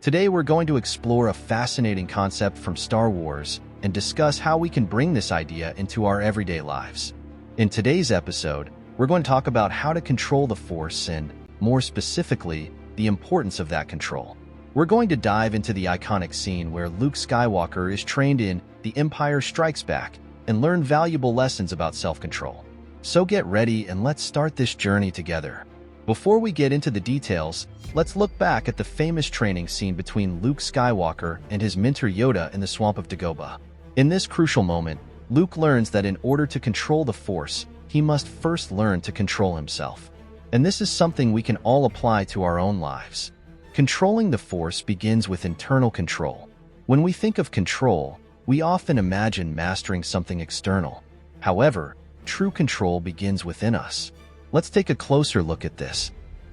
Today we're going to explore a fascinating concept from Star Wars and discuss how we can bring this idea into our everyday lives. In today's episode, we're going to talk about how to control the Force and, more specifically, the importance of that control. We're going to dive into the iconic scene where Luke Skywalker is trained in The Empire Strikes Back and learn valuable lessons about self-control. So get ready and let's start this journey together. Before we get into the details, let's look back at the famous training scene between Luke Skywalker and his mentor Yoda in the Swamp of Dagobah. In this crucial moment, Luke learns that in order to control the Force, he must first learn to control himself. And this is something we can all apply to our own lives. Controlling the Force begins with internal control. When we think of control, we often imagine mastering something external. However, true control begins within us. Let's take a closer look at this.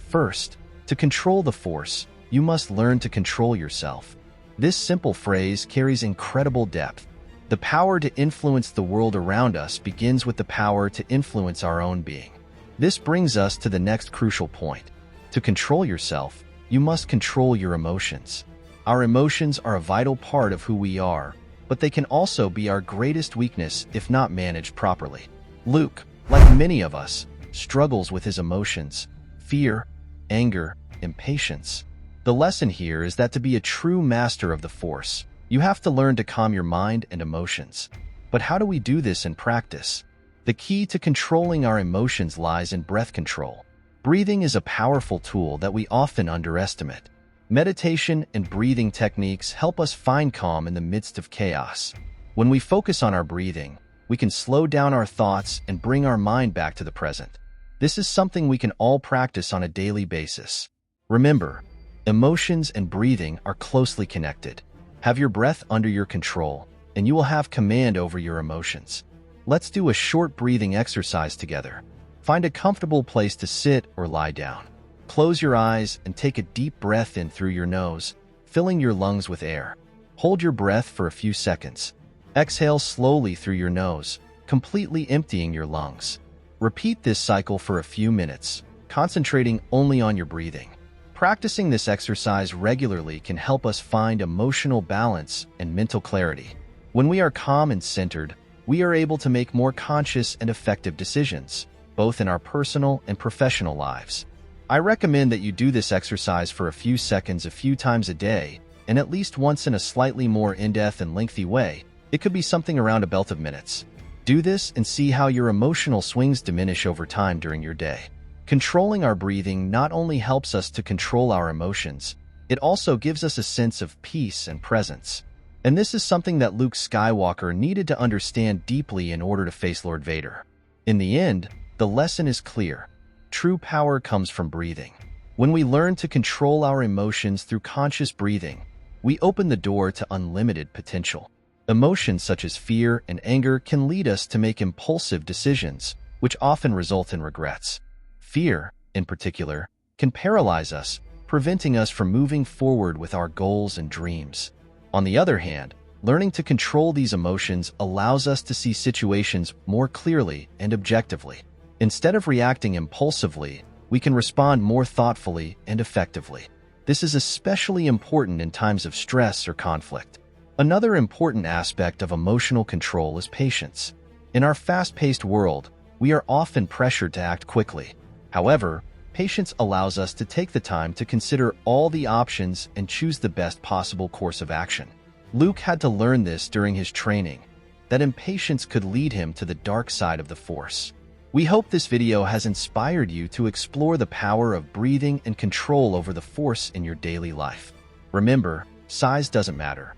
First, to control the Force, you must learn to control yourself. This simple phrase carries incredible depth. The power to influence the world around us begins with the power to influence our own being. This brings us to the next crucial point. To control yourself, you must control your emotions. Our emotions are a vital part of who we are, but they can also be our greatest weakness if not managed properly. Luke, like many of us, struggles with his emotions: fear, anger, impatience. The lesson here is that to be a true master of the Force, you have to learn to calm your mind and emotions. But how do we do this in practice? The key to controlling our emotions lies in breath control. Breathing is a powerful tool that we often underestimate. Meditation and breathing techniques help us find calm in the midst of chaos. When we focus on our breathing, we can slow down our thoughts and bring our mind back to the present. This is something we can all practice on a daily basis. Remember, emotions and breathing are closely connected. Have your breath under your control, and you will have command over your emotions. Let's do a short breathing exercise together. Find a comfortable place to sit or lie down. Close your eyes and take a deep breath in through your nose, filling your lungs with air. Hold your breath for a few seconds. Exhale slowly through your nose, completely emptying your lungs. Repeat this cycle for a few minutes, concentrating only on your breathing. Practicing this exercise regularly can help us find emotional balance and mental clarity. When we are calm and centered, we are able to make more conscious and effective decisions, both in our personal and professional lives. I recommend that you do this exercise for a few seconds a few times a day, and at least once in a slightly more in-depth and lengthy way. It could be something around a belt of minutes. Do this and see how your emotional swings diminish over time during your day. Controlling our breathing not only helps us to control our emotions, it also gives us a sense of peace and presence. And this is something that Luke Skywalker needed to understand deeply in order to face Lord Vader. In the end, the lesson is clear. True power comes from breathing. When we learn to control our emotions through conscious breathing, we open the door to unlimited potential. Emotions such as fear and anger can lead us to make impulsive decisions, which often result in regrets. Fear, in particular, can paralyze us, preventing us from moving forward with our goals and dreams. On the other hand, learning to control these emotions allows us to see situations more clearly and objectively. Instead of reacting impulsively, we can respond more thoughtfully and effectively. This is especially important in times of stress or conflict. Another important aspect of emotional control is patience. In our fast-paced world, we are often pressured to act quickly. However, patience allows us to take the time to consider all the options and choose the best possible course of action. Luke had to learn this during his training, that impatience could lead him to the dark side of the Force. We hope this video has inspired you to explore the power of breathing and control over the Force in your daily life. Remember, size doesn't matter.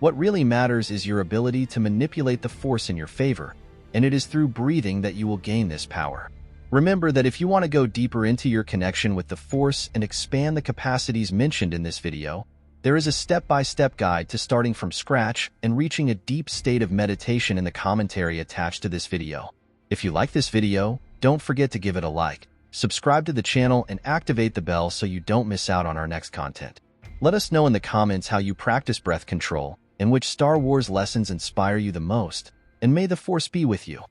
What really matters is your ability to manipulate the Force in your favor, and it is through breathing that you will gain this power. Remember that if you want to go deeper into your connection with the Force and expand the capacities mentioned in this video, there is a step-by-step guide to starting from scratch and reaching a deep state of meditation in the commentary attached to this video. If you like this video, don't forget to give it a like, subscribe to the channel, and activate the bell so you don't miss out on our next content. Let us know in the comments how you practice breath control and which Star Wars lessons inspire you the most, and may the Force be with you.